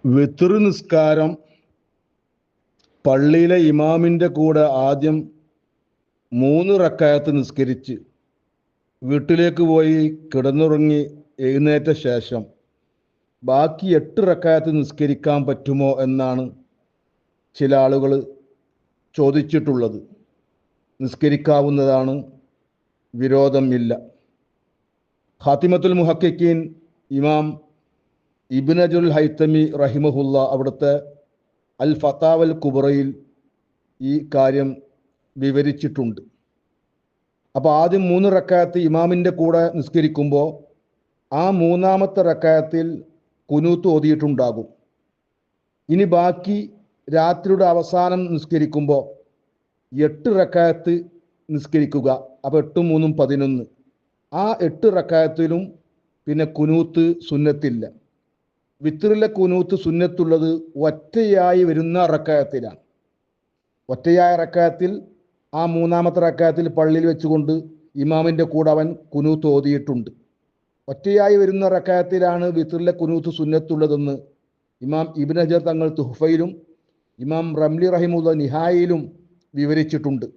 വിത്ർ നിസ്കാരം പള്ളിയിലെ ഇമാമിൻ്റെ കൂടെ ആദ്യം 3 റക്അത്ത് നിസ്കരിച്ച് വീട്ടിലേക്ക് പോയി കിടന്നുറങ്ങി എഴുന്നേറ്റ ശേഷം ബാക്കി 8 റക്അത്ത് നിസ്കരിക്കാൻ പറ്റുമോ എന്നാണ് ചില ആളുകൾ ചോദിച്ചിട്ടുള്ളത്. നിസ്കരിക്കാവുന്നതാണ്, വിരോധം ഇല്ല. ഖാത്തിമത്തുൽ മുഹഖിഖീൻ ഇമാം ഇബ്നു അജുൽ ഹൈതമി റഹിമഹുല്ല അവിടുത്തെ അൽ ഫതാവൽ കുബ്രയിൽ ഈ കാര്യം വിവരിച്ചിട്ടുണ്ട്. അപ്പോൾ ആദ്യം 3 റക്അത്ത് ഇമാമിൻ്റെ കൂടെ നിസ്കരിക്കുമ്പോൾ ആ 3-ാമത്തെ റക്അത്തിൽ കുനൂത്ത് ഓതിയിട്ടുണ്ടാകും. ഇനി ബാക്കി രാത്രിയുടെ അവസാനം നിസ്കരിക്കുമ്പോൾ 8 റക്അത്ത് നിസ്കരിക്കുക. അപ്പോൾ 8 3 11. ആ 8 റക്അത്തിലും പിന്നെ കുനൂത്ത് സുന്നത്തില്ല. വിത്റിലെ കുനൂത്ത് സുന്നത്തുള്ളത് ഒറ്റയായി വരുന്ന റക്അത്തിലാണ്. ഒറ്റയായ റക്അത്തിൽ ആ 3-ാമത്തെ റക്അത്തിൽ പള്ളിയിൽ വെച്ചുകൊണ്ട് ഇമാമിൻ്റെ കൂടെ അവൻ കുനൂത്ത് ഓതിയിട്ടുണ്ട്. ഒറ്റയായി വരുന്ന റക്അത്തിലാണ് വിത്റിലെ കുനൂത്ത് സുന്നത്തുള്ളതെന്ന് ഇമാം ഇബ്നു ഹജർ തങ്ങൾ തുഹ്ഫയിലും ഇമാം റംലി റഹിമുള്ള നിഹായിലും വിവരിച്ചിട്ടുണ്ട്.